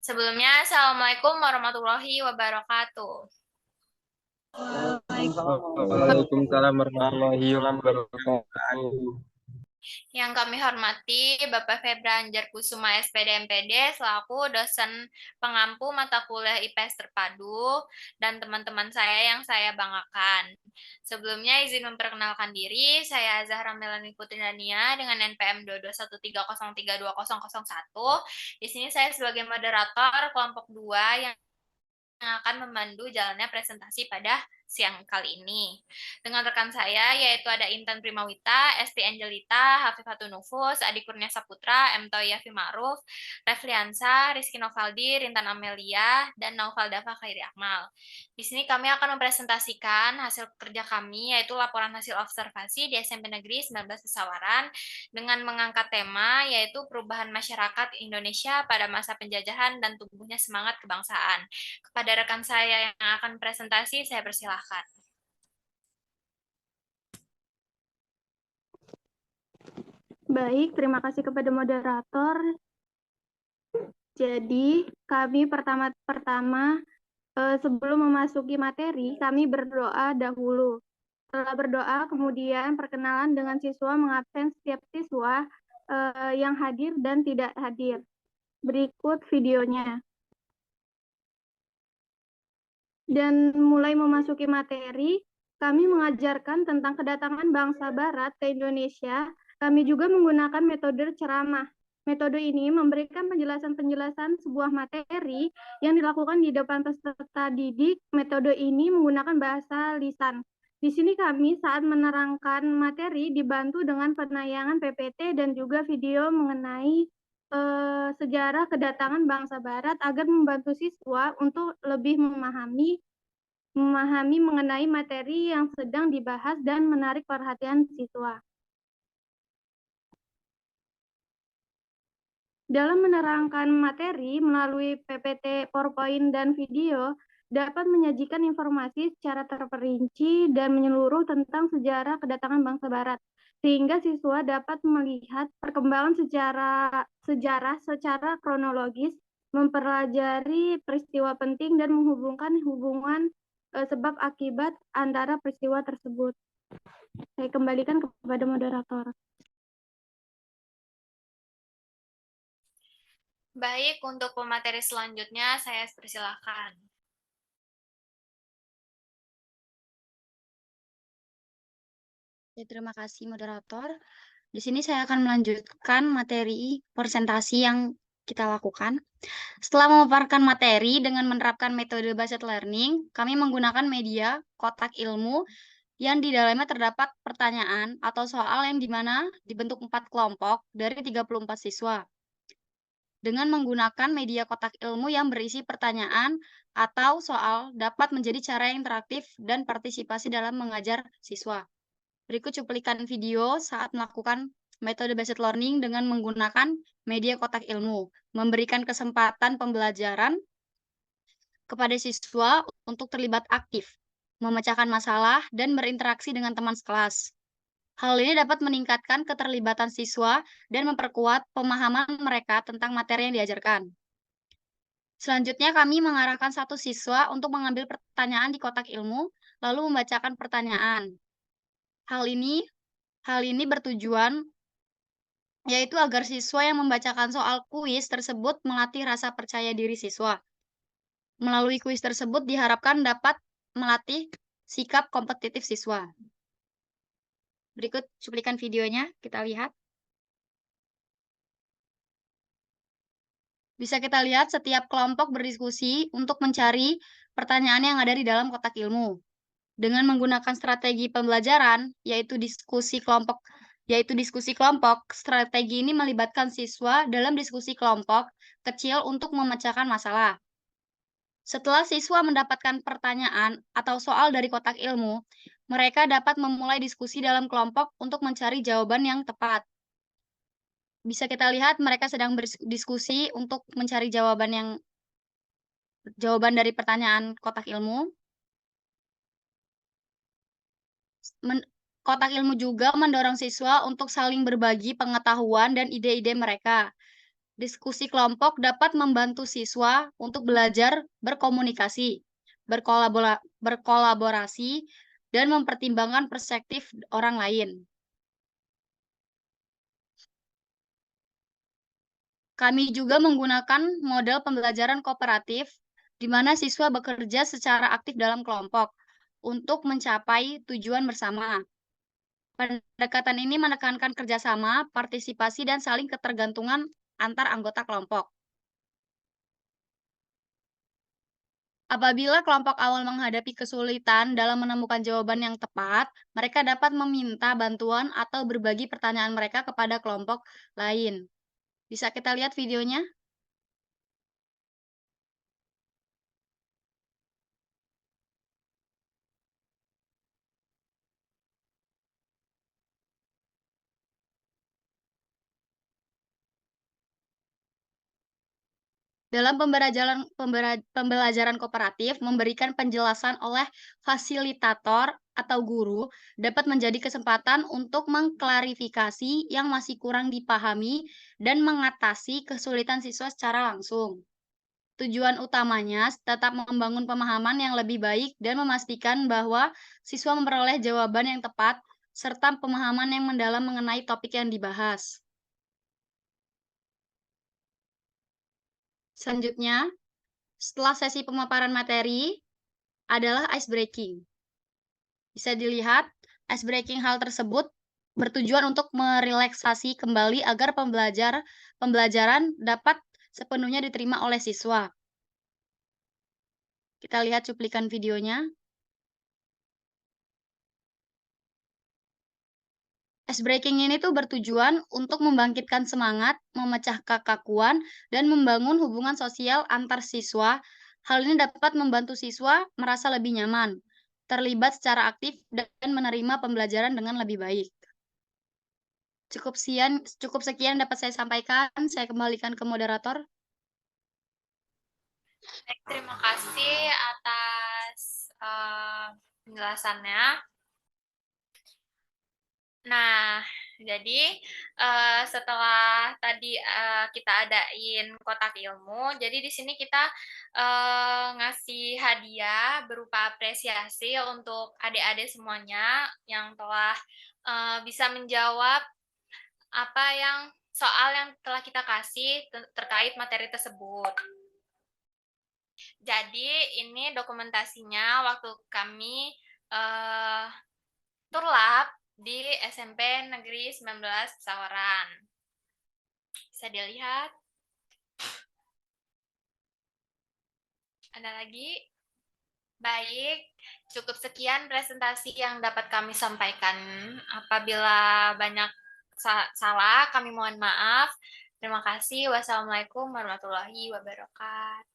Sebelumnya, Assalamualaikum warahmatullahi wabarakatuh. Waalaikumsalam warahmatullahi wabarakatuh. Yang kami hormati Bapak Febra Anjar Kusuma SPD MPD selaku dosen pengampu mata kuliah IPS terpadu dan teman-teman saya yang saya banggakan. Sebelumnya izin memperkenalkan diri, saya Zahra Melani Putri Dania dengan NPM 22130320001. Di sini saya sebagai moderator kelompok 2 yang akan memandu jalannya presentasi pada siang kali ini. Dengan rekan saya yaitu ada Intan Primawita, Esti Angelita, Hafifatun Nufus, Adi Kurnia Saputra, M. Toyafi Ma'ruf, Refliansa, Rizky Novaldi, Rintan Amelia, dan Naufal Dafa Khairi Akmal. Di sini kami akan mempresentasikan hasil kerja kami yaitu laporan hasil observasi di SMP Negeri 19 Pesawaran dengan mengangkat tema yaitu perubahan masyarakat Indonesia pada masa penjajahan dan tumbuhnya semangat kebangsaan. Kepada rekan saya yang akan presentasi, saya persilahkan. Baik, terima kasih kepada moderator. Jadi, kami pertama-tama sebelum memasuki materi, kami berdoa dahulu. Setelah berdoa, kemudian perkenalan dengan siswa mengabsen setiap siswa yang hadir dan tidak hadir. Berikut videonya. Dan mulai memasuki materi, kami mengajarkan tentang kedatangan bangsa Barat ke Indonesia. Kami juga menggunakan metode ceramah. Metode ini memberikan penjelasan-penjelasan sebuah materi yang dilakukan di depan peserta didik. Metode ini menggunakan bahasa lisan. Di sini kami saat menerangkan materi dibantu dengan penayangan PPT dan juga video mengenai sejarah kedatangan bangsa Barat agar membantu siswa untuk lebih memahami mengenai materi yang sedang dibahas dan menarik perhatian siswa. Dalam menerangkan materi melalui PPT, PowerPoint, dan video, dapat menyajikan informasi secara terperinci dan menyeluruh tentang sejarah kedatangan bangsa Barat, sehingga siswa dapat melihat perkembangan sejarah secara kronologis, mempelajari peristiwa penting, dan menghubungkan hubungan sebab akibat antara peristiwa tersebut. Saya kembalikan kepada moderator. Baik, untuk pemateri selanjutnya saya persilahkan. Ya, terima kasih moderator. Di sini saya akan melanjutkan materi presentasi yang kita lakukan. Setelah memaparkan materi dengan menerapkan metode based learning, kami menggunakan media kotak ilmu yang di dalamnya terdapat pertanyaan atau soal yang dimana dibentuk 4 kelompok dari 34 siswa. Dengan menggunakan media kotak ilmu yang berisi pertanyaan atau soal dapat menjadi cara yang interaktif dan partisipasi dalam mengajar siswa. Berikut cuplikan video saat melakukan metode based learning dengan menggunakan media kotak ilmu, memberikan kesempatan pembelajaran kepada siswa untuk terlibat aktif, memecahkan masalah, dan berinteraksi dengan teman sekelas. Hal ini dapat meningkatkan keterlibatan siswa dan memperkuat pemahaman mereka tentang materi yang diajarkan. Selanjutnya, kami mengarahkan satu siswa untuk mengambil pertanyaan di kotak ilmu, lalu membacakan pertanyaan. Hal ini bertujuan yaitu agar siswa yang membacakan soal kuis tersebut melatih rasa percaya diri siswa. Melalui kuis tersebut diharapkan dapat melatih sikap kompetitif siswa. Berikut cuplikan videonya, kita lihat. Bisa kita lihat setiap kelompok berdiskusi untuk mencari pertanyaan yang ada di dalam kotak ilmu. Dengan menggunakan strategi pembelajaran, yaitu diskusi kelompok, strategi ini melibatkan siswa dalam diskusi kelompok kecil untuk memecahkan masalah. Setelah siswa mendapatkan pertanyaan atau soal dari kotak ilmu, mereka dapat memulai diskusi dalam kelompok untuk mencari jawaban yang tepat. Bisa kita lihat mereka sedang berdiskusi untuk mencari jawaban dari pertanyaan kotak ilmu. Kotak ilmu juga mendorong siswa untuk saling berbagi pengetahuan dan ide-ide mereka. Diskusi kelompok dapat membantu siswa untuk belajar berkomunikasi, berkolaborasi, dan mempertimbangkan perspektif orang lain. Kami juga menggunakan model pembelajaran kooperatif, di mana siswa bekerja secara aktif dalam kelompok untuk mencapai tujuan bersama. Pendekatan ini menekankan kerjasama, partisipasi, dan saling ketergantungan antar anggota kelompok. Apabila kelompok awal menghadapi kesulitan dalam menemukan jawaban yang tepat, mereka dapat meminta bantuan atau berbagi pertanyaan mereka kepada kelompok lain. Bisa kita lihat videonya? Dalam pembelajaran kooperatif, memberikan penjelasan oleh fasilitator atau guru dapat menjadi kesempatan untuk mengklarifikasi yang masih kurang dipahami dan mengatasi kesulitan siswa secara langsung. Tujuan utamanya tetap membangun pemahaman yang lebih baik dan memastikan bahwa siswa memperoleh jawaban yang tepat serta pemahaman yang mendalam mengenai topik yang dibahas. Selanjutnya, setelah sesi pemaparan materi adalah ice breaking. Bisa dilihat, ice breaking hal tersebut bertujuan untuk merelaksasi kembali agar pembelajaran dapat sepenuhnya diterima oleh siswa. Kita lihat cuplikan videonya. Ice breaking ini tuh bertujuan untuk membangkitkan semangat, memecah kekakuan, dan membangun hubungan sosial antar siswa. Hal ini dapat membantu siswa merasa lebih nyaman, terlibat secara aktif, dan menerima pembelajaran dengan lebih baik. Cukup sekian dapat saya sampaikan. Saya kembalikan ke moderator. Baik, terima kasih atas penjelasannya. Nah, jadi setelah tadi kita adain kotak ilmu, jadi di sini kita ngasih hadiah berupa apresiasi untuk adik-adik semuanya yang telah bisa menjawab apa yang soal yang telah kita kasih terkait materi tersebut. Jadi ini dokumentasinya waktu kami turlab di SMP Negeri 19 Pesawaran. Bisa dilihat. Ada lagi? Baik, cukup sekian presentasi yang dapat kami sampaikan. Apabila banyak salah, kami mohon maaf. Terima kasih. Wassalamualaikum warahmatullahi wabarakatuh.